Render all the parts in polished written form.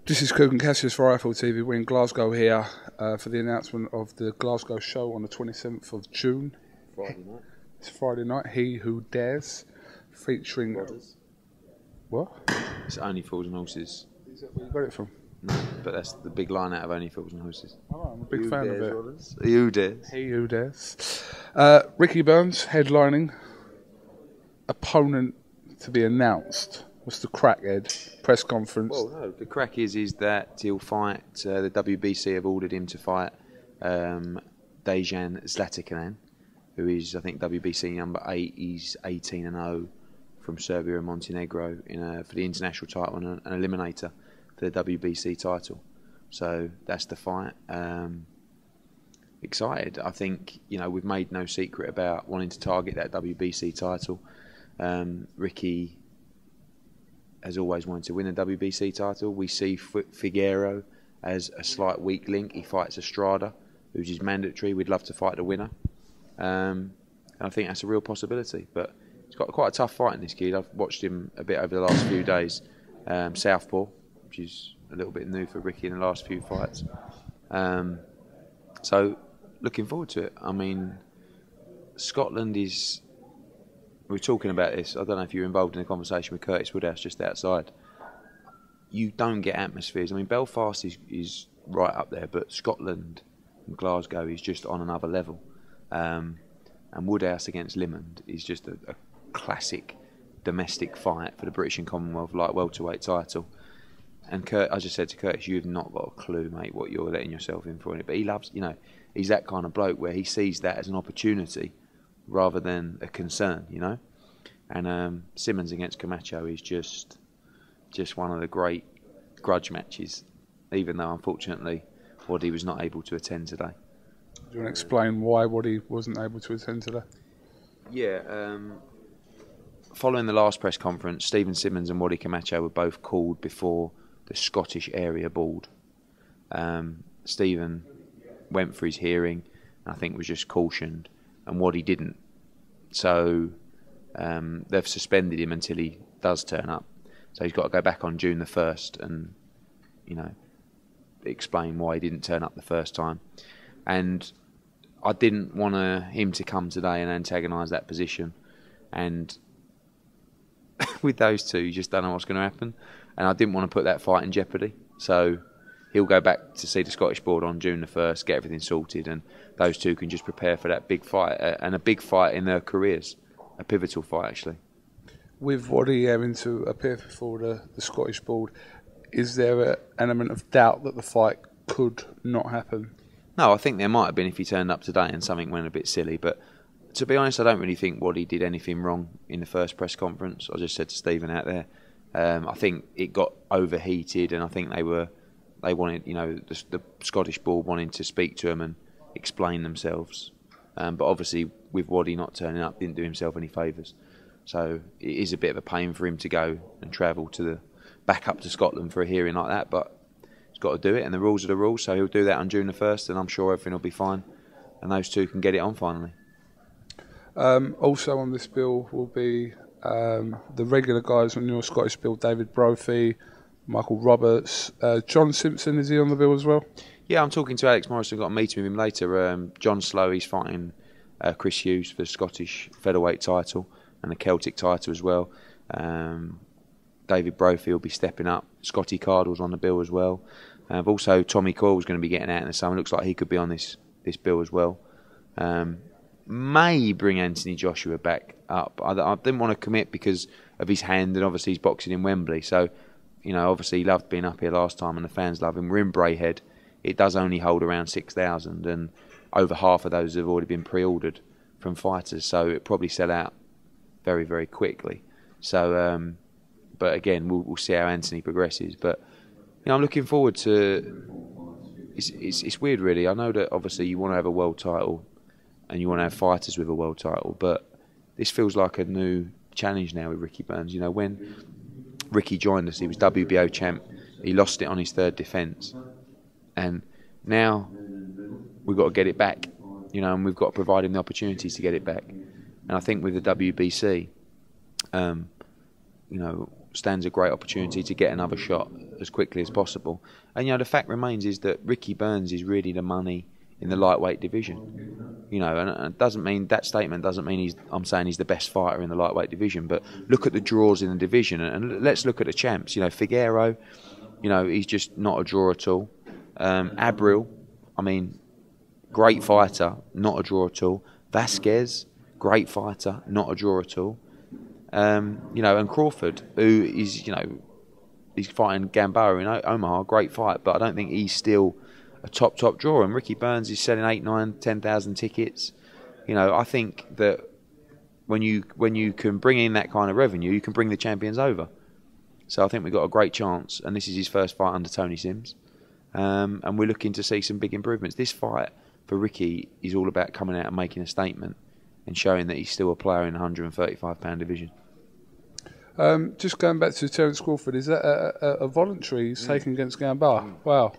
This is Kugan Cassius for IFL TV. We're in Glasgow here for the announcement of the Glasgow show on the 27th of June. Friday night. It's Friday night. He Who Dares, featuring... Brothers. What? It's Only Fools and Horses. Is that where you got it from? No, but that's the big line out of Only Fools and Horses. Oh, I'm a big fan of it. He Who Dares. He Who Dares. Ricky Burns headlining. Opponent to be announced. What's the crack, Ed? Press conference. Well, no, the crack is that he'll fight. The WBC have ordered him to fight Dejan Zlatikanen, who is, I think, WBC number 8. He's 18-0 from Serbia and Montenegro for the international title and an eliminator for the WBC title. So that's the fight. Excited. I think, you know, we've made no secret about wanting to target that WBC title. Ricky has always wanted to win a WBC title. We see Figueiredo as a slight weak link. He fights Estrada, which is mandatory. We'd love to fight the winner. And I think that's a real possibility. But he's got quite a tough fight in this kid. I've watched him a bit over the last few days. Southpaw, which is a little bit new for Ricky in the last few fights. So looking forward to it. I mean, Scotland is... We were talking about this. I don't know if you were involved in a conversation with Curtis Woodhouse just outside. You don't get atmospheres. I mean, Belfast is right up there, but Scotland and Glasgow is just on another level. And Woodhouse against Limond is just a classic domestic fight for the British and Commonwealth light welterweight title. And I just said to Curtis, you've not got a clue, mate, what you're letting yourself in for. But he loves, you know, he's that kind of bloke where he sees that as an opportunity rather than a concern, you know. And Simmons against Camacho is just one of the great grudge matches, even though unfortunately Waddy was not able to attend today. Do you want to explain why Waddy wasn't able to attend today? Yeah, following the last press conference, Stephen Simmons and Waddy Camacho were both called before the Scottish Area Board. Stephen went for his hearing, and I think was just cautioned, and Waddy didn't. So they've suspended him until he does turn up. So he's got to go back on June the 1st and, you know, explain why he didn't turn up the first time. And I didn't want him to come today and antagonise that position. And with those two, you just don't know what's going to happen. And I didn't want to put that fight in jeopardy. So he'll go back to see the Scottish board on June the 1st, get everything sorted, and those two can just prepare for that big fight, and a big fight in their careers, a pivotal fight actually. With Waddy having to appear before the Scottish board, is there an element of doubt that the fight could not happen? No, I think there might have been if he turned up today and something went a bit silly, but to be honest, I don't really think Waddy did anything wrong in the first press conference. I just said to Stephen out there, I think it got overheated, and I think they wanted, you know, the Scottish board wanting to speak to him and explain themselves. But obviously, with Waddy not turning up, didn't do himself any favours. So it is a bit of a pain for him to go and travel back up to Scotland for a hearing like that. But he's got to do it, and the rules are the rules. So he'll do that on June the 1st, and I'm sure everything will be fine. And those two can get it on finally. Also on this bill will be the regular guys on your Scottish bill: David Brophy, Michael Roberts, John Simpson. Is he on the bill as well? Yeah, I'm talking to Alex Morris. I've got a meeting with him later. John Slow, he's fighting Chris Hughes for the Scottish featherweight title and the Celtic title as well. David Brophy will be stepping up. Scotty Cardle's on the bill as well. Also, Tommy Coyle's going to be getting out in the summer. Looks like he could be on this bill as well. May bring Anthony Joshua back up. I didn't want to commit because of his hand, and obviously he's boxing in Wembley. So, you know, obviously he loved being up here last time, and the fans love him. We're in Braehead. It does only hold around 6,000, and over half of those have already been pre-ordered from fighters, so it probably sell out very, very quickly. So, but again, we'll see how Anthony progresses. But you know, I'm looking forward to. It's weird, really. I know that obviously you want to have a world title, and you want to have fighters with a world title, but this feels like a new challenge now with Ricky Burns. You know, when Ricky joined us, he was WBO champ. He lost it on his third defence. And now we've got to get it back, you know, and we've got to provide him the opportunities to get it back. And I think with the WBC, you know, stands a great opportunity to get another shot as quickly as possible. And, the fact remains is that Ricky Burns is really the money in the lightweight division. And it doesn't mean, that statement doesn't mean I'm saying he's the best fighter in the lightweight division, but look at the draws in the division, and let's look at the champs. Figueroa, he's just not a draw at all. Abril, great fighter, not a draw at all. Vasquez, great fighter, not a draw at all. And Crawford, who is, he's fighting Gamboa in Omaha, great fight, but I don't think he's still a top drawer. And Ricky Burns is selling 8, 9, 10,000 tickets. I think that when you can bring in that kind of revenue, you can bring the champions over. So I think we've got a great chance, and this is his first fight under Tony Sims. And we're looking to see some big improvements. This fight for Ricky is all about coming out and making a statement and showing that he's still a player in the 135-pound division. Just going back to Terence Crawford, is that a voluntary he's taken against Gamboa? Wow.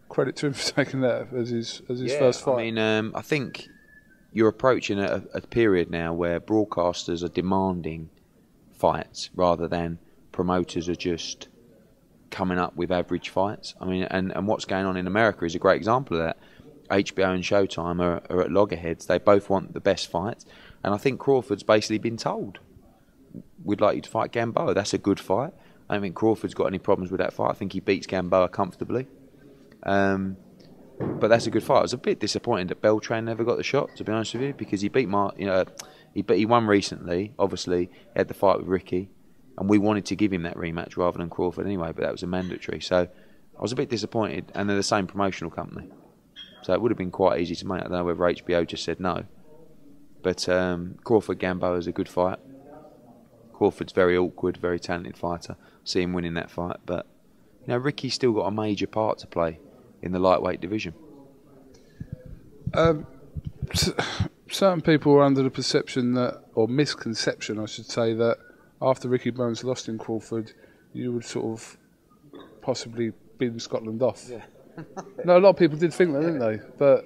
Credit to him for taking that as his first fight. I think you're approaching a period now where broadcasters are demanding fights rather than promoters are just coming up with average fights. And what's going on in America is a great example of that. HBO and Showtime are at loggerheads. They both want the best fights. And I think Crawford's basically been told, we'd like you to fight Gamboa. That's a good fight. I don't think Crawford's got any problems with that fight. I think he beats Gamboa comfortably. But that's a good fight. I was a bit disappointed that Beltran never got the shot, to be honest with you, because he beat he won recently. Obviously, he had the fight with Ricky, and we wanted to give him that rematch rather than Crawford anyway, but that was a mandatory. So I was a bit disappointed, and they're the same promotional company. So it would have been quite easy to make. I don't know whether HBO just said no. But Crawford-Gamboa is a good fight. Crawford's very awkward, very talented fighter. See him winning that fight. But Ricky's still got a major part to play in the lightweight division. Certain people are under the perception that, or misconception I should say, that after Ricky Burns lost in Crawford, you would sort of possibly bin Scotland off. Yeah. No, a lot of people did think that, didn't they? But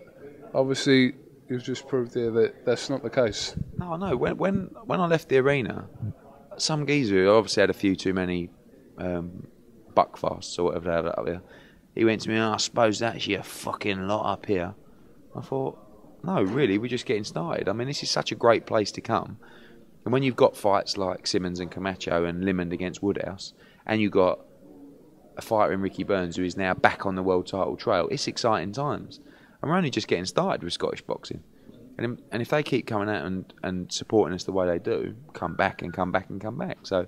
obviously, you've just proved here that that's not the case. No. When I left the arena, some geezer who obviously had a few too many buckfasts or whatever they have up here, he went to me, I suppose that's your fucking lot up here. I thought, no, really, we're just getting started. This is such a great place to come. And when you've got fights like Simmons and Camacho and Limond against Woodhouse, and you've got a fighter in Ricky Burns who is now back on the world title trail, it's exciting times. And we're only just getting started with Scottish boxing. And if they keep coming out and supporting us the way they do, come back and come back and come back. So,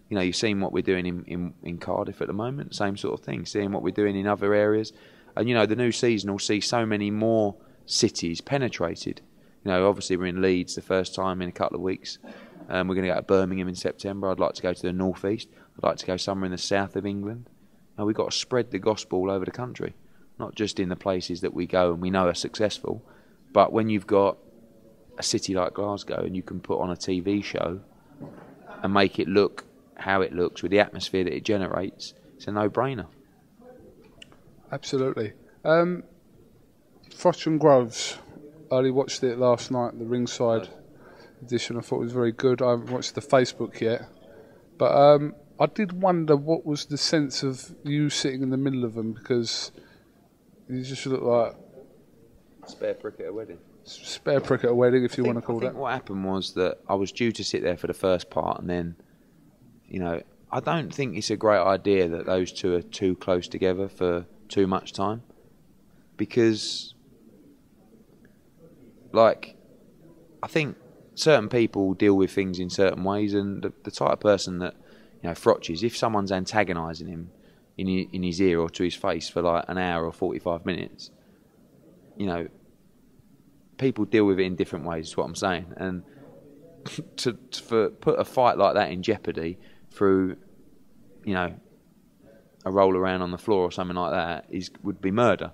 you've seen what we're doing in Cardiff at the moment, same sort of thing, seeing what we're doing in other areas. And, the new season will see so many more cities penetrated. Obviously we're in Leeds the first time in a couple of weeks. We're going to go to Birmingham in September. I'd like to go to the North East. I'd like to go somewhere in the south of England. We've got to spread the gospel all over the country, not just in the places that we go and we know are successful, but when you've got a city like Glasgow and you can put on a TV show and make it look how it looks with the atmosphere that it generates, it's a no-brainer. Absolutely. FROCH and Groves. I only watched it last night, the Ringside edition. I thought it was very good. I haven't watched the Facebook yet. But I did wonder what was the sense of you sitting in the middle of them, because you just look like... Spare prick at a wedding. Spare prick at a wedding, if you want to call that. I think what happened was that I was due to sit there for the first part, and then, I don't think it's a great idea that those two are too close together for too much time. Because, I think certain people deal with things in certain ways, and the type of person that, FROCH is, if someone's antagonising him in his ear or to his face for like an hour or 45 minutes, people deal with it in different ways, is what I'm saying. And to put a fight like that in jeopardy through, a roll around on the floor or something like that would be murder.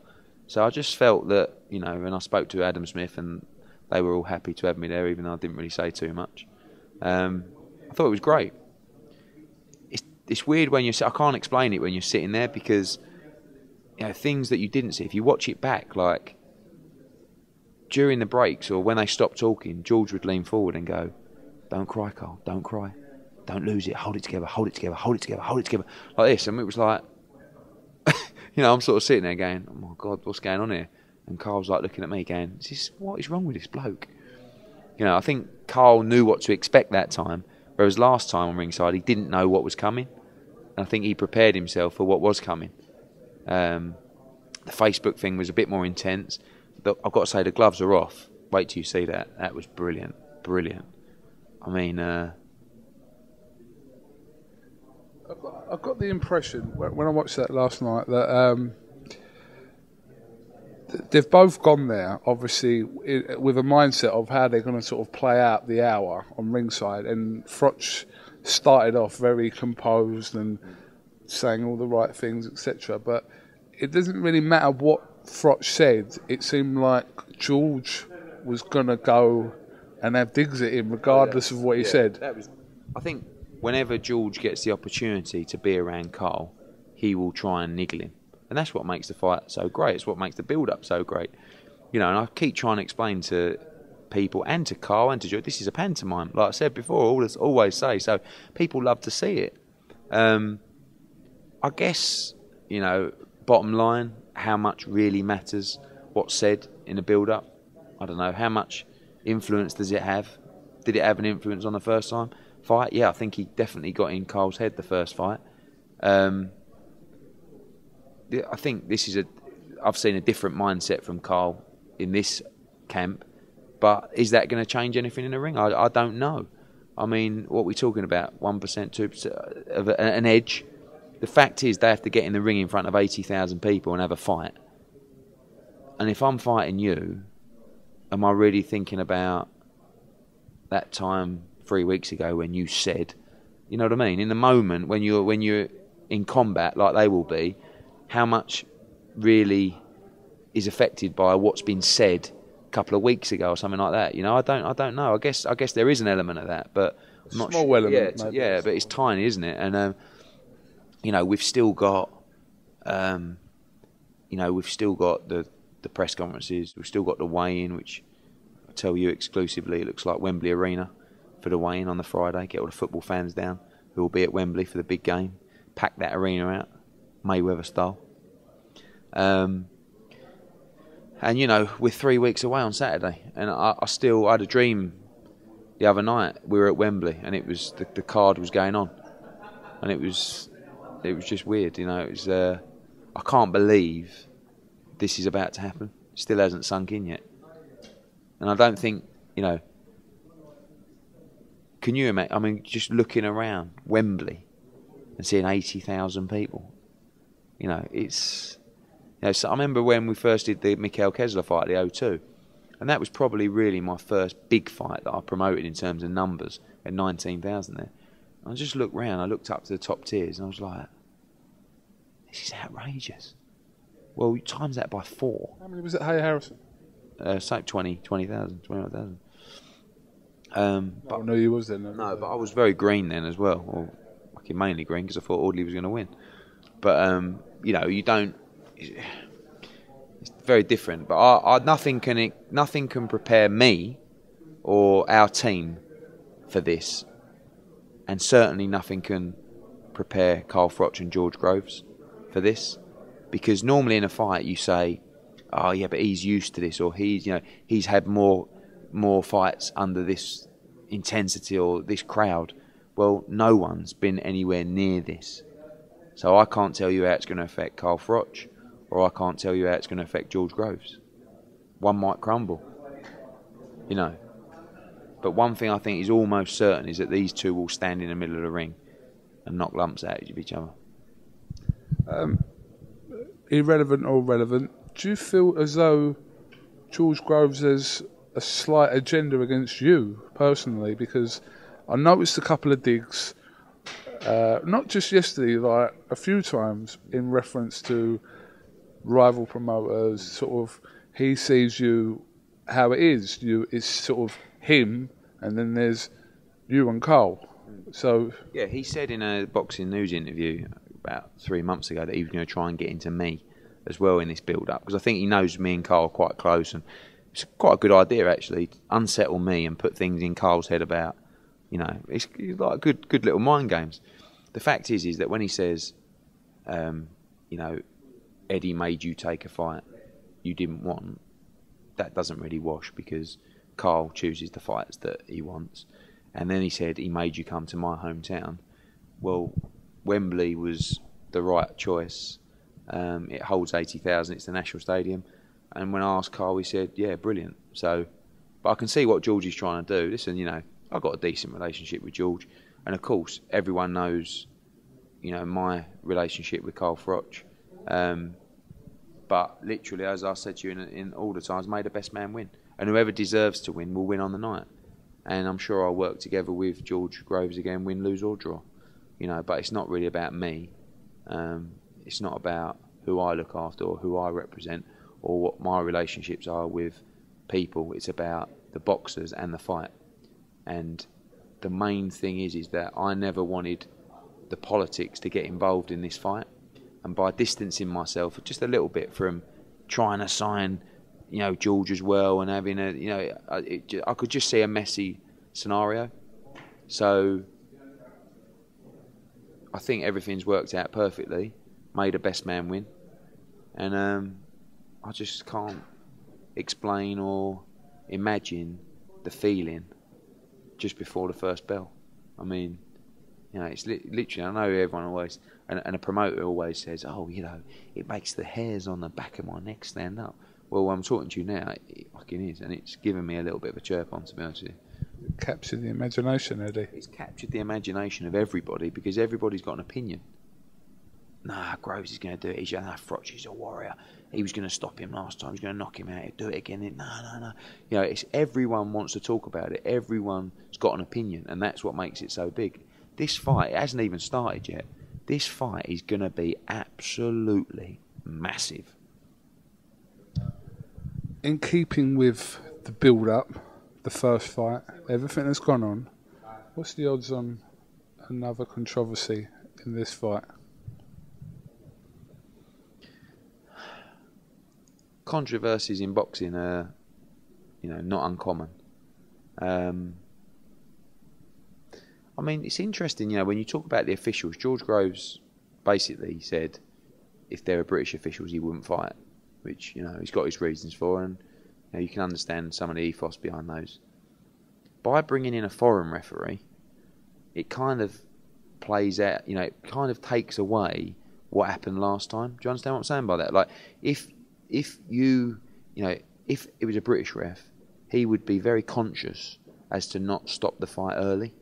So I just felt that, and I spoke to Adam Smith and they were all happy to have me there, even though I didn't really say too much. I thought it was great. It's weird when I can't explain it when you're sitting there, because things that you didn't see, if you watch it back, like during the breaks or when they stopped talking, George would lean forward and go, "Don't cry, Carl, don't cry, don't lose it, hold it together, hold it together, hold it together, hold it together, like this. And it was like, you know, I'm sort of sitting there going, oh my God, what's going on here? And Carl's like looking at me going, what is wrong with this bloke? You know, I think Carl knew what to expect that time, whereas last time on ringside, he didn't know what was coming. And I think he prepared himself for what was coming. The Facebook thing was a bit more intense. I've got to say, the gloves are off. Wait till you see that. That was brilliant. Brilliant. I mean... I've got the impression, when I watched that last night, that they've both gone there, obviously, with a mindset of how they're going to sort of play out the hour on ringside. And FROCH started off very composed and saying all the right things, etc. But it doesn't really matter what FROCH said. It seemed like George was going to go and have digs at him regardless of what he said. I think whenever George gets the opportunity to be around Carl, he will try and niggle him. And that's what makes the fight so great. It's what makes the build-up so great. You know, and I keep trying to explain to people and to Carl and to George, this is a pantomime. Like I said before, always say. So people love to see it. I guess, you know, bottom line, how much really matters what's said in the build-up. I don't know. How much influence does it have? Did it have an influence on the first time fight? Yeah, I think he definitely got in Carl's head the first fight. I think I've seen a different mindset from Carl in this camp, but is that going to change anything in the ring? I don't know. I mean, what are we talking about? 1%, 2% of an edge? The fact is they have to get in the ring in front of 80,000 people and have a fight. And if I'm fighting you, am I really thinking about that time 3 weeks ago when you said, you know what I mean? In the moment when you're in combat like they will be, how much really is affected by what's been said a couple of weeks ago or something like that? You know, I don't know. I guess there is an element of that, but I'm not small sure. Element, yeah, but it's tiny, isn't it? And you know, we've still got the press conferences. We've still got the weigh-in, which I tell you exclusively, it looks like Wembley Arena for the weigh-in on the Friday. Get all the football fans down who will be at Wembley for the big game. Pack that arena out, Mayweather style. And you know, we're 3 weeks away on Saturday, and I had a dream the other night. We were at Wembley, and it was the card was going on, and it was just weird. You know, it was I can't believe this is about to happen. It still hasn't sunk in yet, and I don't think, you know. Can you imagine? I mean, just looking around Wembley and seeing 80,000 people. You know, it's... You know, so I remember when we first did the Mikhail Kessler fight at the O2, and that was probably really my first big fight that I promoted in terms of numbers at 19,000 there. And I just looked round, I looked up to the top tiers, and I was like, this is outrageous. Well, you times that by 4. How many was it, Hay Harrison? Like 20,000, 21,000. But I know you was then. No, but I was very green then as well, or fucking mainly green because I thought Audley was going to win. But you know, you don't. It's very different. But nothing can prepare me or our team for this, and certainly nothing can prepare Carl Froch and George Groves for this, because normally in a fight you say, "Oh yeah, but he's used to this," or he's had more fights under this intensity or this crowd. Well, no one's been anywhere near this. So I can't tell you how it's going to affect Carl Froch, or I can't tell you how it's going to affect George Groves. One might crumble, you know. But one thing I think is almost certain is that these two will stand in the middle of the ring and knock lumps out of each other. Irrelevant or relevant, do you feel as though George Groves has a slight agenda against you personally? Because I noticed a couple of digs, not just yesterday, like a few times, in reference to rival promoters. Sort of, he sees you how it is. It's sort of him, and then there's you and Carl. So yeah, he said in a Boxing News interview about 3 months ago that he was going to try and get into me as well in this build-up, because I think he knows me and Carl quite close, and it's quite a good idea actually. Unsettle me and put things in Carl's head about You know, it's like good little mind games. The fact is that when he says, you know, Eddie made you take a fight you didn't want, that doesn't really wash, because Carl chooses the fights that he wants. And then he said he made you come to my hometown. Well, Wembley was the right choice. It holds 80,000. It's the National Stadium. And when I asked Carl, he said, yeah, brilliant. So, but I can see what George is trying to do. Listen, you know, I've got a decent relationship with George. And of course, everyone knows, you know, my relationship with Carl Froch. But literally, as I said to you in all the times, made a best man win. And whoever deserves to win will win on the night. And I'm sure I'll work together with George Groves again, win, lose or draw. You know, but it's not really about me. It's not about who I look after or who I represent or what my relationships are with people. It's about the boxers and the fight. And the main thing is that I never wanted the politics to get involved in this fight. And by distancing myself just a little bit from trying to sign, you know, George as well, and having a, you know, I could just see a messy scenario. So I think everything's worked out perfectly. Made a best man win, and I just can't explain or imagine the feeling just before the first bell. I mean, you know, it's literally, I know everyone always, and a promoter always says, oh, you know, it makes the hairs on the back of my neck stand up. Well, I'm talking to you now, it fucking is, and it's given me a little bit of a chirp on, to be honest with you. Captured the imagination, Eddie. It's captured the imagination of everybody, because everybody's got an opinion. Nah, Groves is going to do it. He's Froch is a warrior. He was going to stop him last time. He's going to knock him out. He'll do it again. No. You know, it's everyone wants to talk about it. Everyone's got an opinion, and that's what makes it so big. This fight, it hasn't even started yet. This fight is going to be absolutely massive. In keeping with the build-up, the first fight, everything that's gone on, what's the odds on another controversy in this fight? Controversies in boxing are, you know, not uncommon. I mean, it's interesting, you know, when you talk about the officials, George Groves basically said if there were British officials, he wouldn't fight, which, you know, he's got his reasons for, and you know, you can understand some of the ethos behind those. By bringing in a foreign referee, it kind of plays out, you know, it kind of takes away what happened last time. Do you understand what I'm saying by that? Like, if you know, if it was a British ref, he would be very conscious as to not stop the fight early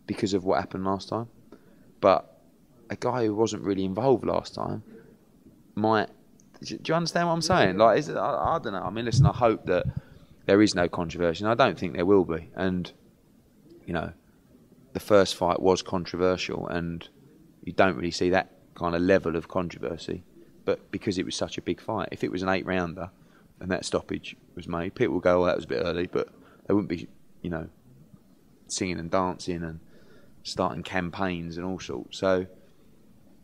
because of what happened last time. But a guy who wasn't really involved last time might... Do you understand what I'm saying? Like, I don't know. I mean, listen, I hope that there is no controversy, and I don't think there will be. And, you know, the first fight was controversial, and you don't really see that kind of level of controversy. But because it was such a big fight, if it was an 8-rounder and that stoppage was made, people would go, oh, that was a bit early, but they wouldn't be, you know, singing and dancing and starting campaigns and all sorts. So,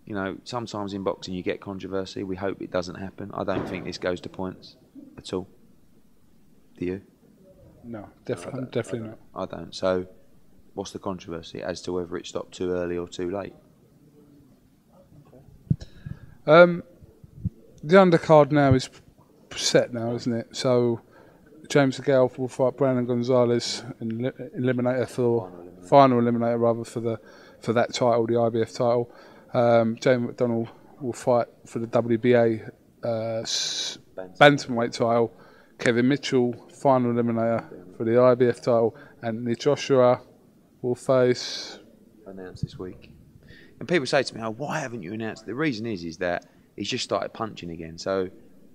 you know, sometimes in boxing you get controversy. We hope it doesn't happen. I don't think this goes to points at all. Do you? No, definitely not. I don't. So, what's the controversy as to whether it stopped too early or too late? The undercard now is set now, isn't it? So James DeGale will fight Brandon Gonzalez in final eliminator rather for that title, the IBF title. James McDonald will fight for the WBA bantamweight title. Kevin Mitchell, final eliminator for the IBF title, and Nick Joshua will face... Announced this week. And people say to me, oh, why haven't you announced? The reason is that he's just started punching again. So,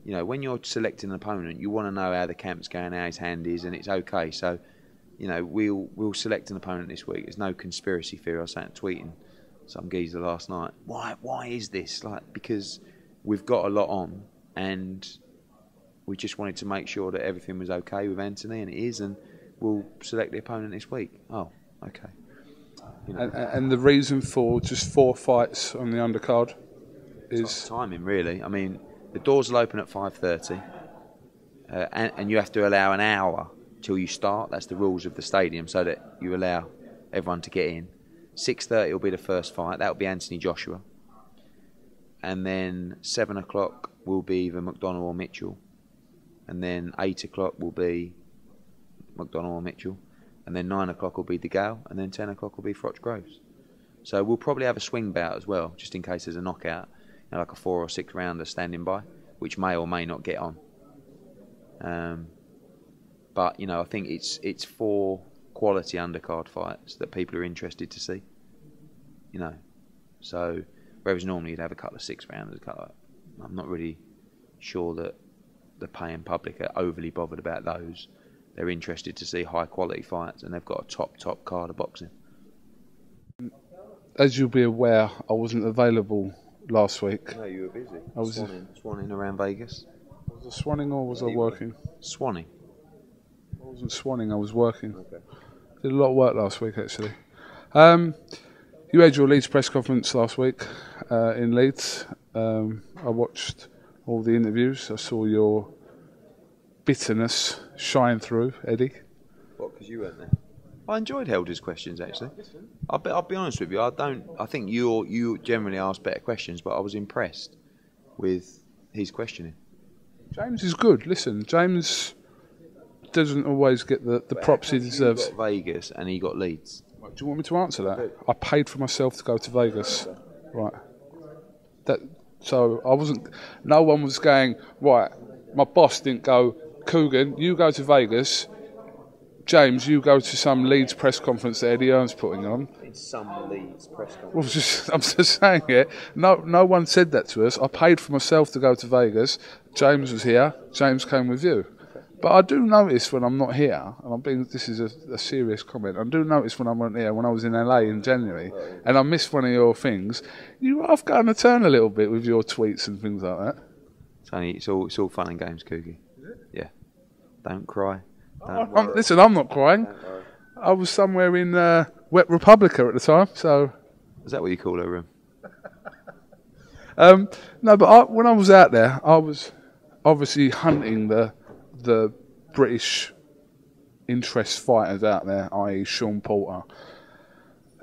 you know, when you're selecting an opponent, you want to know how the camp's going, how his hand is, and it's okay. So, you know, we'll select an opponent this week. There's no conspiracy theory. I was tweeting some geezer last night. Why is this? Like, because we've got a lot on, and we just wanted to make sure that everything was okay with Anthony, and it is, and we'll select the opponent this week. Oh, okay. You know. And the reason for just 4 fights on the undercard is timing, really. I mean, the doors will open at 5:30, and you have to allow an hour till you start. That's the rules of the stadium, so that you allow everyone to get in. 6:30 will be the first fight. That will be Anthony Joshua. And then 7 o'clock will be either McDonnell or Mitchell. And then 8 o'clock will be McDonnell or Mitchell. And then 9 o'clock will be DeGale. And then 10 o'clock will be FROCH Groves. So we'll probably have a swing bout as well, just in case there's a knockout. You know, like a 4 or 6 rounder standing by, which may or may not get on. But, you know, I think it's 4 quality undercard fights that people are interested to see. You know, so whereas normally you'd have a couple of 6 rounders, I'm not really sure that the paying public are overly bothered about those. They're interested to see high quality fights, and they've got a top card of boxing. As you'll be aware, I wasn't available last week. No, you were busy. I was swanning around Vegas. Was I swanning or was I working? Swanning. I wasn't swanning, I was working. Okay. Did a lot of work last week, actually. You had your Leeds press conference last week in Leeds. I watched all the interviews. I saw your bitterness shine through, Eddie. What, because you weren't there? I enjoyed Helder's questions, actually. I'll be honest with you. I think you generally ask better questions, but I was impressed with his questioning. James is good. Listen, James doesn't always get the props he deserves. He got Vegas and he got Leeds. Right, do you want me to answer that? I paid for myself to go to Vegas. Right. So I wasn't. No one was going. Right. My boss didn't go. Coogan, you go to Vegas. James, you go to some Leeds press conference that Eddie Hearn's putting on. In some Leeds press conference. Well, I'm just saying it. No one said that to us. I paid for myself to go to Vegas. James was here. James came with you. But I do notice when I'm not here, and this is a serious comment, I do notice when I'm not here, when I was in LA in January, and I missed one of your things, you have gone a turn a little bit with your tweets and things like that. It's all fun and games, Coogie. Yeah. Don't cry. Listen, I'm not crying. I was somewhere in Wet Republica at the time, so... Is that what you call her room? No, but when I was out there, I was obviously hunting the British interest fighters out there, i.e. Sean Porter.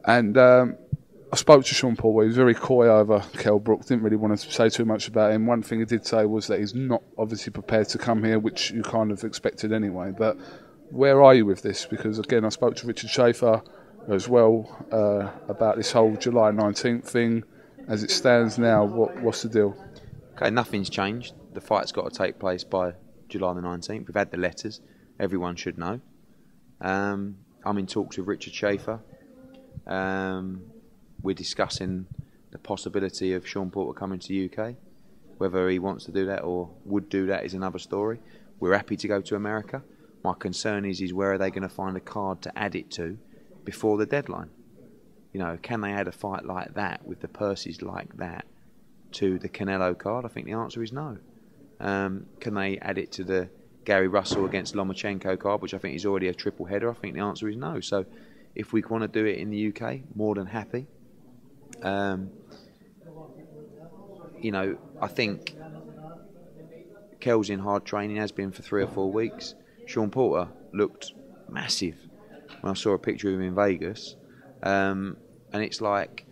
And I spoke to Sean Porter. He was very coy over KELL BROOK. Didn't really want to say too much about him. One thing he did say was that he's not obviously prepared to come here, which you kind of expected anyway. But where are you with this? Because, again, I spoke to Richard Schaefer as well about this whole July 19th thing. As it stands now, what's the deal? Okay, nothing's changed. The fight's got to take place by July the 19th. We've had the letters. Everyone should know. I'm in talks with Richard Schaefer. We're discussing the possibility of Sean Porter coming to the UK. Whether he wants to do that or would do that is another story. We're happy to go to America. My concern is where are they going to find a card to add it to before the deadline? You know, can they add a fight like that with the purses like that to the Canelo card? I think the answer is no. Can they add it to the Gary Russell against Lomachenko card, which I think is already a triple header? I think the answer is no. So if we want to do it in the UK, more than happy. You know, I think Kell's in hard training, has been for 3 or 4 weeks. Sean Porter looked massive when I saw a picture of him in Vegas. And it's like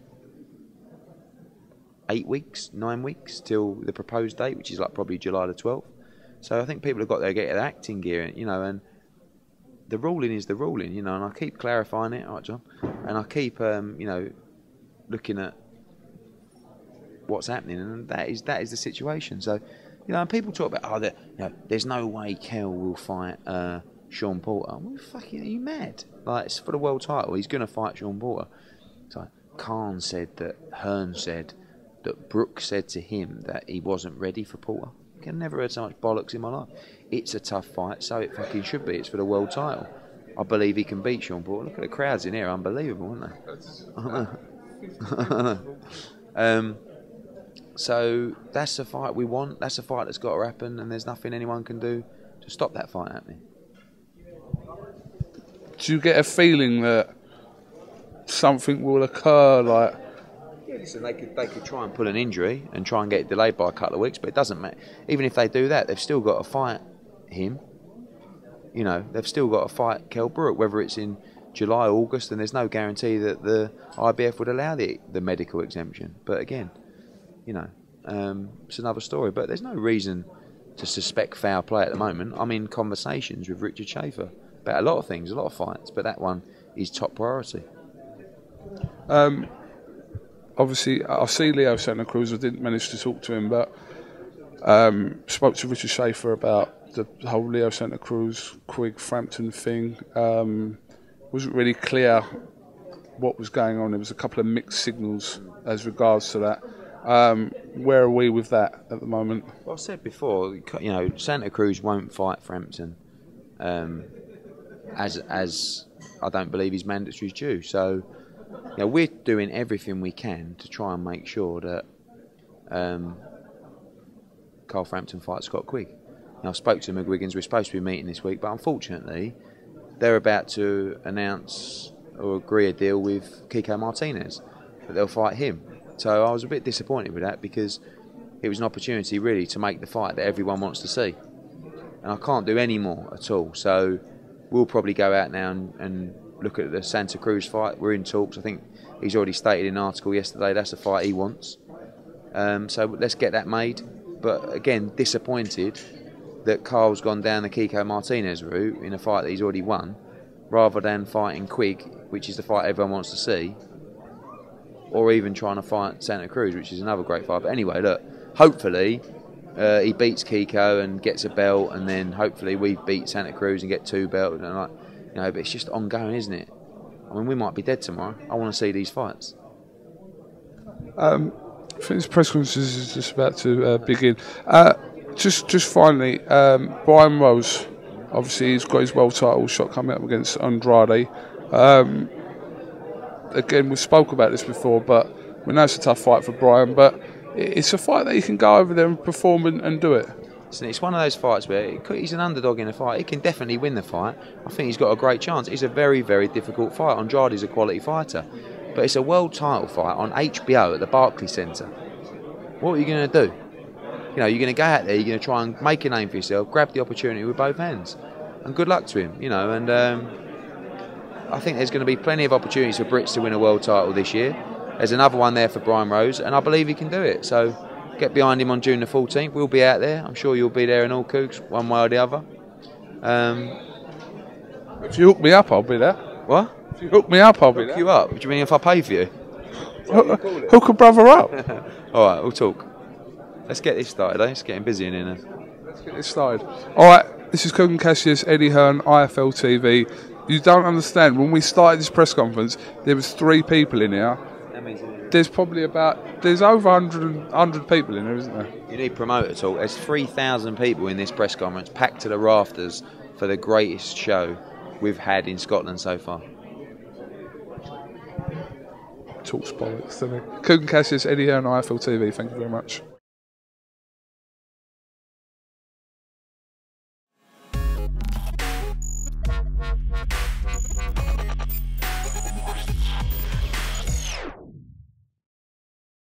8 weeks, 9 weeks till the proposed date, which is like probably July the 12th. So I think people have got to get their acting gear, you know, and the ruling is the ruling, you know, and I keep clarifying it, all right, John, and I keep, you know, looking at what's happening, and that is the situation. So, you know, and people talk about, you know, there's no way KELL will fight Sean Porter. Well, fucking, are you mad? Like, it's for the world title. He's going to fight Sean Porter. So, Khan said that, Hearn said that Brook said to him that he wasn't ready for Porter. I've never heard so much bollocks in my life. It's a tough fight, so it fucking should be. It's for the world title. I believe he can beat Sean Porter. Look at the crowds in here, unbelievable, aren't they? So that's the fight we want. That's the fight that's got to happen, and there's nothing anyone can do to stop that fight happening. Do you get a feeling that something will occur, like... Yeah, listen, they could try and pull an injury and try and get it delayed by a couple of weeks, but it doesn't matter. Even if they do that, they've still got to fight him. You know, they've still got to fight KELL BROOK, whether it's in July, August, and there's no guarantee that the IBF would allow the medical exemption. But again, you know, it's another story. But there's no reason to suspect foul play at the moment. I'm in conversations with Richard Schaefer about a lot of things, a lot of fights, but that one is top priority. Obviously, I see Leo Santa Cruz. I didn't manage to talk to him, but spoke to Richard Schaefer about the whole Leo Santa Cruz, Quigg, Frampton thing. Wasn't really clear what was going on. There was a couple of mixed signals as regards to that. Where are we with that at the moment? Well, I said before, you know, Santa Cruz won't fight Frampton, as I don't believe his mandatory is due. So, you know, we're doing everything we can to try and make sure that Carl Frampton fights Scott Quigg. Now, I spoke to McGuiggins. We're supposed to be meeting this week, but unfortunately, they're about to announce or agree a deal with Kiko Martinez that they'll fight him. So I was a bit disappointed with that because it was an opportunity really to make the fight that everyone wants to see. And I can't do any more at all. So we'll probably go out now and look at the Santa Cruz fight. We're in talks. I think he's already stated in an article yesterday that's the fight he wants. So let's get that made. But again, disappointed that Carl's gone down the Kiko Martinez route in a fight that he's already won, rather than fighting Quigg, which is the fight everyone wants to see, or even trying to fight Santa Cruz, which is another great fight. But anyway, look, hopefully he beats Kiko and gets a belt, and then hopefully we beat Santa Cruz and get 2 belts. And like, you know, but it's just ongoing, isn't it? I mean, we might be dead tomorrow. I want to see these fights. I think this press conference is just about to begin. Just finally, Brian Rose, obviously he's got his world title shot coming up against Andrade. Again, we spoke about this before, but we know it's a tough fight for Brian, but it's a fight that he can go over there and perform and do it. It's one of those fights where he's an underdog in a fight. He can definitely win the fight. I think he's got a great chance. It's a very, very difficult fight. Andrade's a quality fighter. But it's a world title fight on HBO at the Barclays Centre. What are you going to do? You know, you're going to go out there, you're going to try and make a name for yourself, grab the opportunity with both hands. And good luck to him, you know. And I think there's going to be plenty of opportunities for Brits to win a world title this year. There's another one there for Brian Rose, and I believe he can do it. So get behind him on June the 14th. We'll be out there. I'm sure you'll be there in all Cougs, one way or the other. If you hook me up, I'll be there. What? If you hook me up, I'll be there. Hook you up? What do you mean if I pay for you? Hook a brother up. All right, we'll talk. Let's get this started, eh? It's getting busy in here now. Let's get this started. All right, this is Kugan Cassius, Eddie Hearn, IFL TV. You don't understand. When we started this press conference, there was 3 people in here. There's probably there's over 100 people in there, isn't there? You need promoter talk. There's 3,000 people in this press conference, packed to the rafters for the greatest show we've had in Scotland so far. Talks bollocks, doesn't it? Kugan Cassius, Eddie Hearn, IFL TV. Thank you very much.